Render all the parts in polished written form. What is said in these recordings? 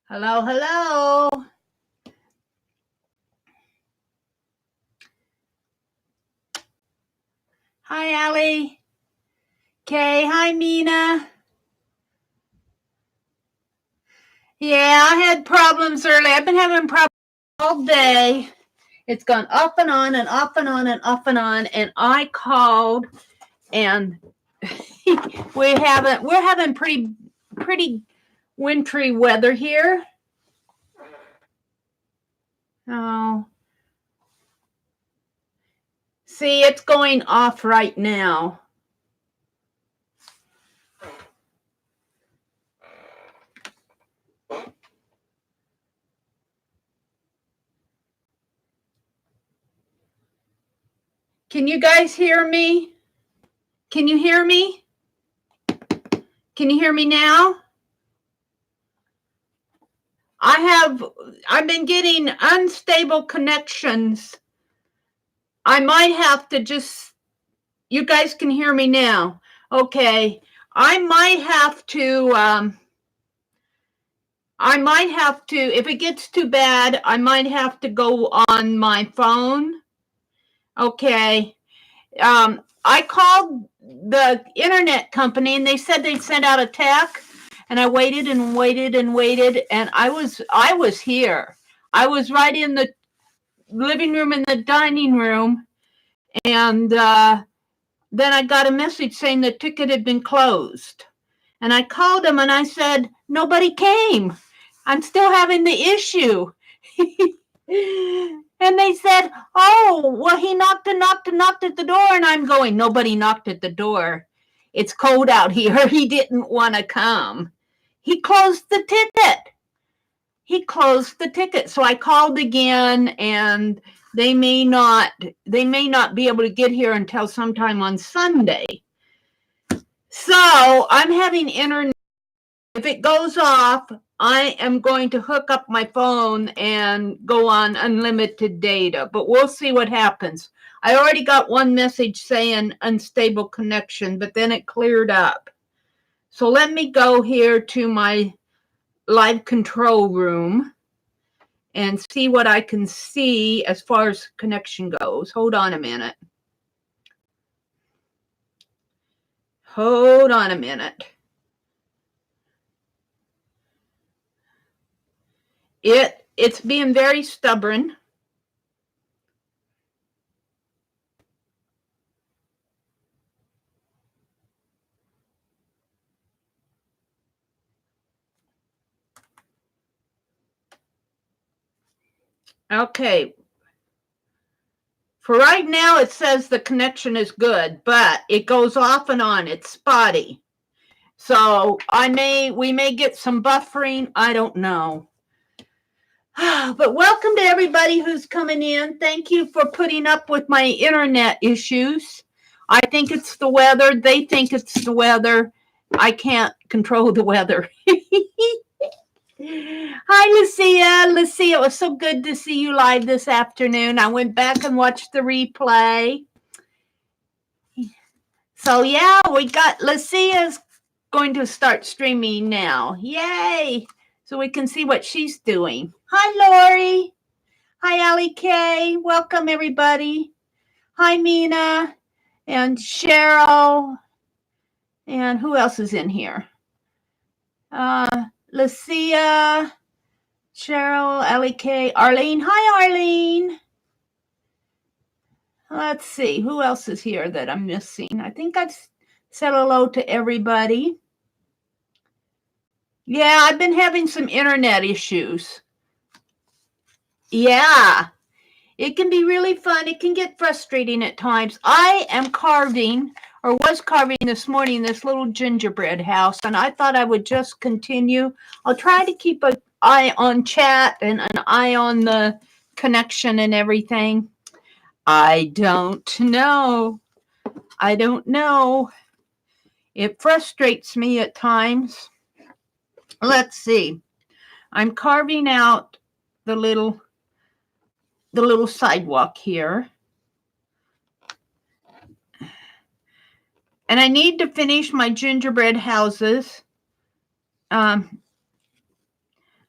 Hello, hello. Hi, Allie. Kay, hi, Mina. Yeah, I had problems early. I've been having problems all day. It's gone off and on and off and on and off and on. And I called, and we're having pretty wintry weather here. Oh, see, it's going off right now. Can you guys hear me? Can you hear me? Can you hear me now? I've been getting unstable connections. I might have to you guys can hear me now. Okay. I might have to, if it gets too bad, I might have to go on my phone. Okay. I called the internet company and they said they'd send out a tech, and I waited and waited and waited, and I was here. I was right in the living room and the dining room, and then I got a message saying the ticket had been closed. And I called them and I said, nobody came. I'm still having the issue. And they said, oh, well, he knocked at the door. And I'm going, nobody knocked at the door. It's cold out here. He didn't want to come. He closed the ticket. So I called again, and they may not be able to get here until sometime on Sunday. So I'm having internet. If it goes off, I am going to hook up my phone and go on unlimited data, but we'll see what happens. I already got one message saying unstable connection, but then it cleared up. So let me go here to my live control room and see what I can see as far as connection goes. Hold on a minute. It's being very stubborn. Okay. For right now, it says the connection is good, but it goes off and on. It's spotty. So we may get some buffering. I don't know. But welcome to everybody who's coming in. Thank you for putting up with my internet issues. I think it's the weather. They think it's the weather. I can't control the weather. Hi, Lucia. Lucia, it was so good to see you live this afternoon. I went back and watched the replay. So, yeah, we got Lucia's going to start streaming now. Yay! So we can see what she's doing. Hi, Lori. Hi, Allie Kay. Welcome, everybody. Hi, Mina and Cheryl. And who else is in here? Lucia, Cheryl, Allie Kay, Arlene. Hi, Arlene. Let's see. Who else is here that I'm missing? I think I've said hello to everybody. Yeah, I've been having some internet issues. Yeah, it can be really fun. It can get frustrating at times. I am was carving this morning, this little gingerbread house, and I thought I would just continue. I'll try to keep an eye on chat and an eye on the connection and everything. I don't know. It frustrates me at times. Let's see. I'm carving out the little sidewalk here. And I need to finish my gingerbread houses. I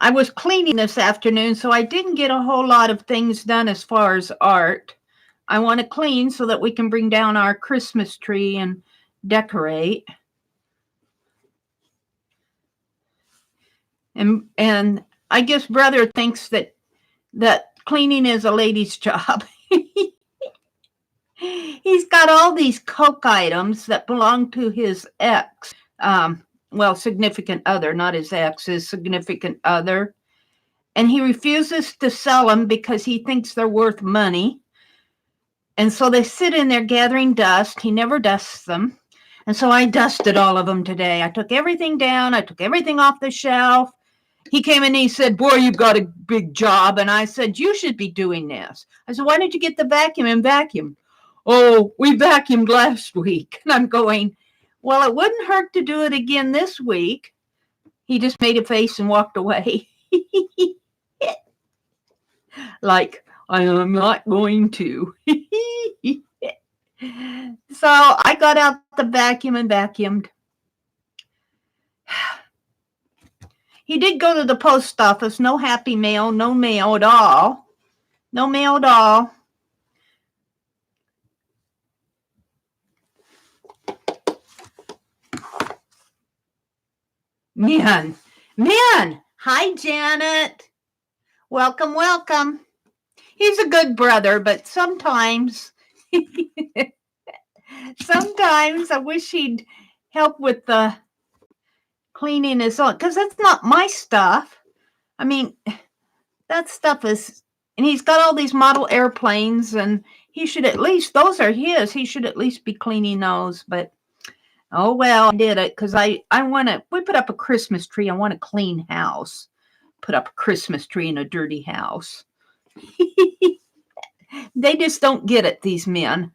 I was cleaning this afternoon, so I didn't get a whole lot of things done as far as art. I want to clean so that we can bring down our Christmas tree and decorate. And I guess brother thinks that cleaning is a lady's job. He's got all these Coke items that belong to his ex. Well, significant other, not his ex, his significant other. And he refuses to sell them because he thinks they're worth money. And so they sit in there gathering dust. He never dusts them. And so I dusted all of them today. I took everything down. I took everything off the shelf. He came in and he said, boy, you've got a big job. And I said, you should be doing this. I said, why don't you get the vacuum and vacuum? Oh, we vacuumed last week. And I'm going, well, it wouldn't hurt to do it again this week. He just made a face and walked away. Like, I'm not going to. So I got out the vacuum and vacuumed. He did go to the post office. No happy mail. No mail at all. No mail at all. Man. Hi, Janet. Welcome, welcome. He's a good brother, but sometimes I wish he'd help with the cleaning his own, because that's not my stuff. I mean, that stuff is, and he's got all these model airplanes, and he should at least, those are his, he should at least be cleaning those, but oh well, I did it because I want to, we put up a Christmas tree, I want a clean house. Put up a Christmas tree in a dirty house. They just don't get it, these men.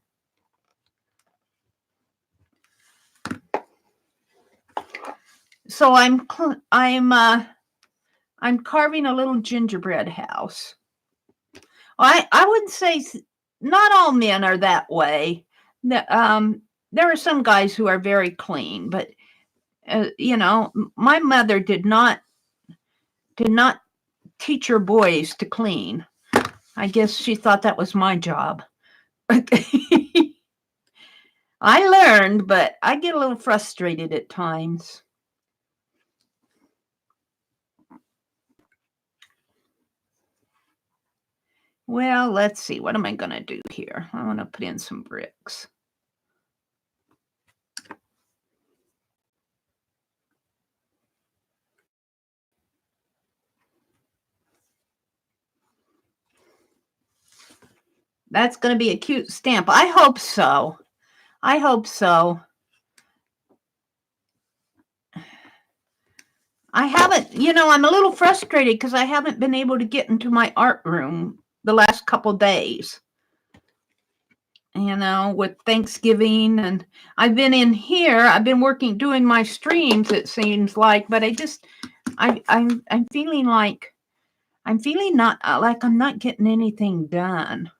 So I'm carving a little gingerbread house. I would say not all men are that way. There are some guys who are very clean, but you know, my mother did not teach her boys to clean. I guess she thought that was my job. I learned, but I get a little frustrated at times. Well, let's see. What am I going to do here? I want to put in some bricks. That's going to be a cute stamp. I hope so. I hope so. I haven't, you know, I'm a little frustrated because I haven't been able to get into my art room the last couple days. You know, with Thanksgiving, and I've been in here. I've been working, doing my streams, it seems like, but I'm feeling like, not like I'm not getting anything done.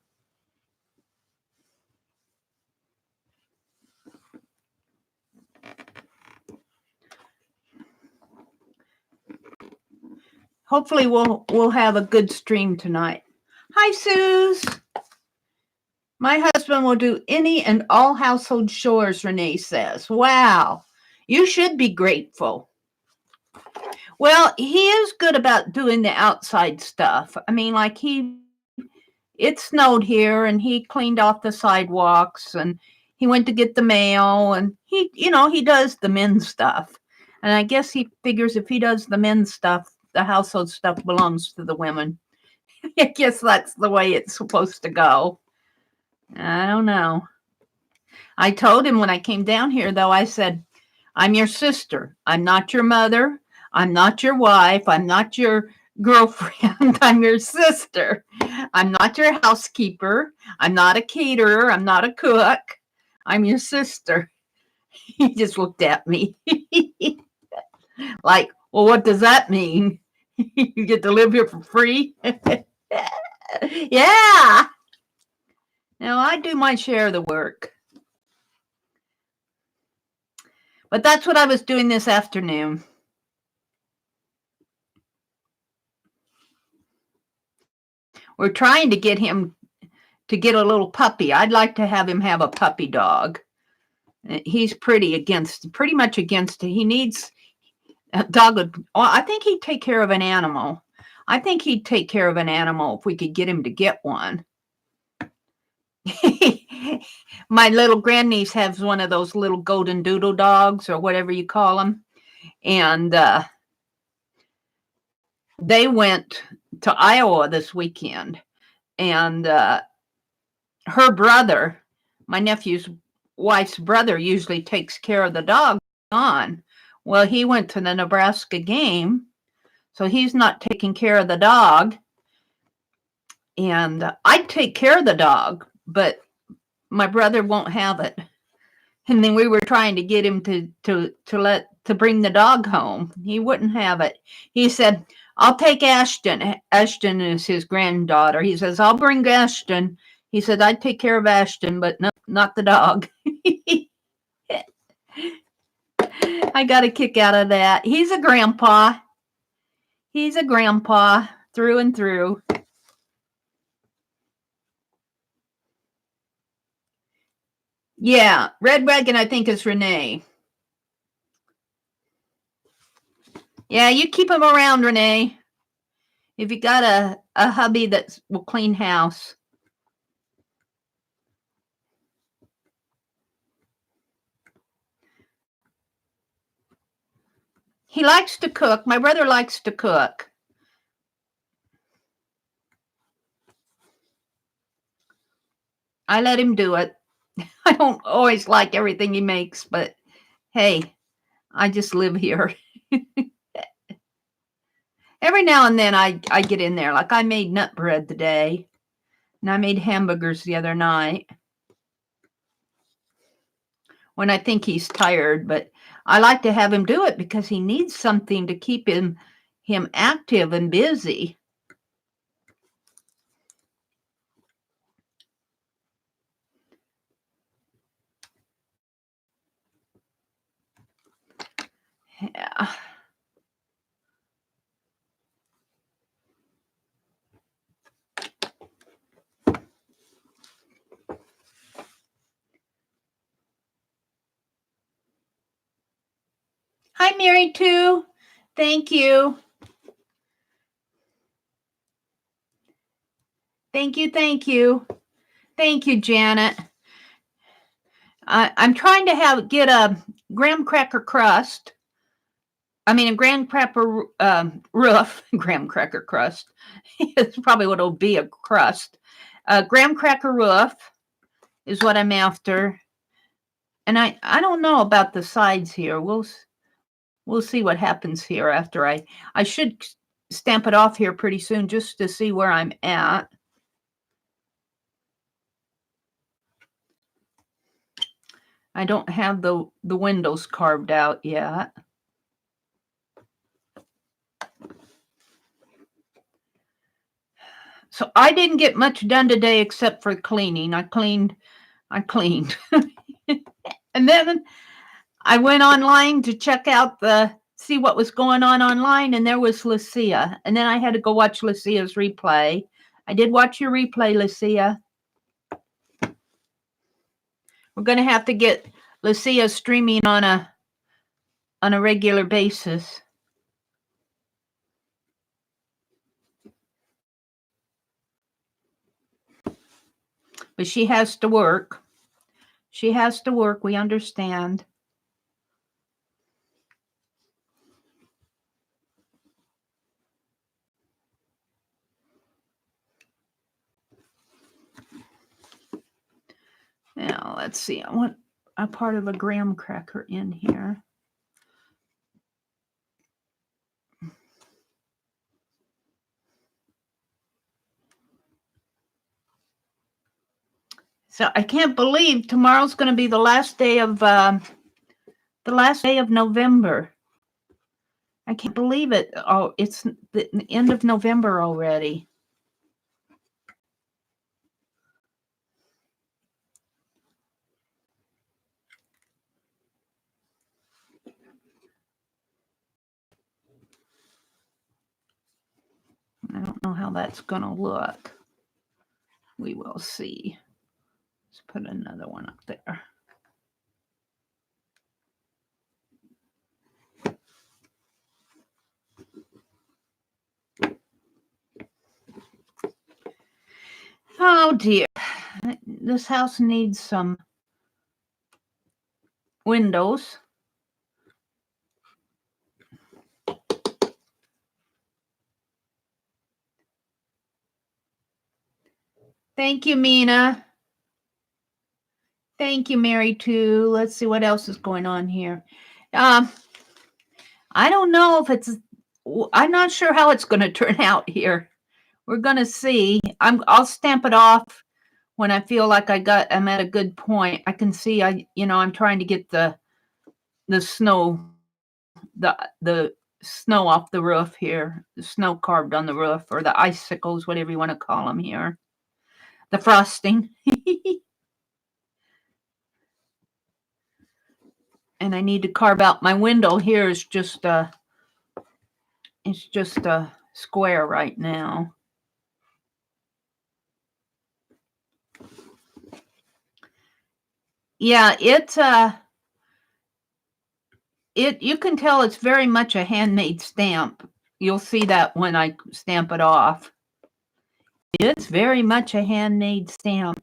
Hopefully we'll have a good stream tonight. Hi, Suze. My husband will do any and all household chores, Renee says. Wow. You should be grateful. Well, he is good about doing the outside stuff. I mean, like it snowed here and he cleaned off the sidewalks and he went to get the mail and he, you know, he does the men's stuff. And I guess he figures if he does the men's stuff, the household stuff belongs to the women. I guess that's the way it's supposed to go. I don't know. I told him when I came down here, though, I said, I'm your sister. I'm not your mother. I'm not your wife. I'm not your girlfriend. I'm your sister. I'm not your housekeeper. I'm not a caterer. I'm not a cook. I'm your sister. He just looked at me like, well, what does that mean? You get to live here for free? Yeah. Now, I do my share of the work. But that's what I was doing this afternoon. we're trying to get him to get a little puppy. I'd like to have him have a puppy dog. He's pretty much against it. He needs a dog. Well, I think he'd take care of an animal. I think he'd take care of an animal if we could get him to get one. My little grandniece has one of those little golden doodle dogs or whatever you call them. And they went to Iowa this weekend. And her brother, my nephew's wife's brother, usually takes care of the dog on. Well, he went to the Nebraska game, so he's not taking care of the dog. And I'd take care of the dog, but my brother won't have it. And then we were trying to get him to bring the dog home. He wouldn't have it. He said, "I'll take Ashton." Ashton is his granddaughter. He says, "I'll bring Ashton." He said, "I'd take care of Ashton, but no, not the dog." I got a kick out of that. He's a grandpa. He's a grandpa through and through. Yeah, Red Wagon, I think, is Renee. Yeah, you keep him around, Renee. If you got a hubby that will clean house. He likes to cook. My brother likes to cook. I let him do it. I don't always like everything he makes, but hey, I just live here. Every now and then I get in there. Like I made nut bread today, and I made hamburgers the other night when I think he's tired, but I like to have him do it because he needs something to keep him active and busy. Yeah. Hi, Mary, too. Thank you. Thank you. Thank you. Thank you, Janet. I'm trying to get a graham cracker crust. I mean, a graham cracker roof. Graham cracker crust. It's probably what it'll be, a crust. A graham cracker roof is what I'm after. And I don't know about the sides here. We'll see what happens here after I should stamp it off here pretty soon just to see where I'm at. I don't have the windows carved out yet. So I didn't get much done today except for cleaning. I cleaned. And then I went online to check out see what was going on online, and there was Lucia. And then I had to go watch Lucia's replay. I did watch your replay, Lucia. We're going to have to get Lucia streaming on a regular basis. But she has to work. She has to work. We understand. Now, let's see. I want a part of a graham cracker in here. So I can't believe tomorrow's going to be the last day of November. I can't believe it. Oh, it's the end of November already. I don't know how that's going to look. We will see. Let's put another one up there. Oh dear. This house needs some windows. Thank you, Mina. Thank you, Mary, too. Let's see what else is going on here. I don't know if it's, I'm not sure how it's going to turn out here. We're going to see. I'll stamp it off when I feel like I'm at a good point. I can see I'm trying to get the snow, the snow off the roof here, the snow carved on the roof, or the icicles, whatever you want to call them here. The frosting. And I need to carve out my window here. It's just a square right now. Yeah, you can tell it's very much a handmade stamp. You'll see that when I stamp it off. It's very much a handmade stamp,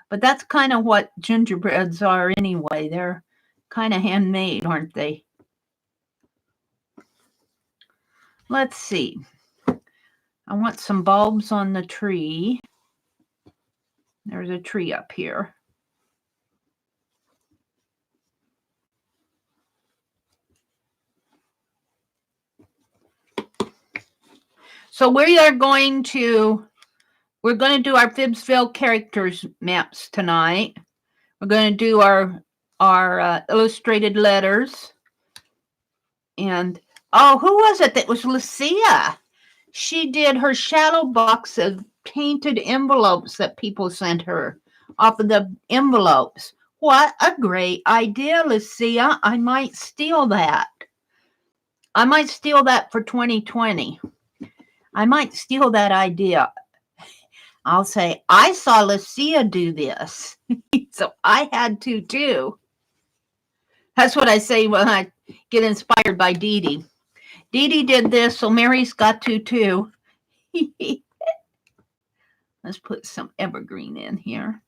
but that's kind of what gingerbreads are anyway. They're kind of handmade, aren't they? Let's see. I want some bulbs on the tree. There's a tree up here. So we're going to do our Phibbsville characters maps tonight. We're going to do our illustrated letters. And, oh, who was it? That was Lucia. She did her shadow box of painted envelopes that people sent her off of the envelopes. What a great idea, Lucia. I might steal that. I might steal that for 2020. I might steal that idea. I'll say, I saw Lucia do this. So I had to too. That's what I say when I get inspired by Dee Dee. Dee Dee did this, so Mary's got to too. Let's put some evergreen in here.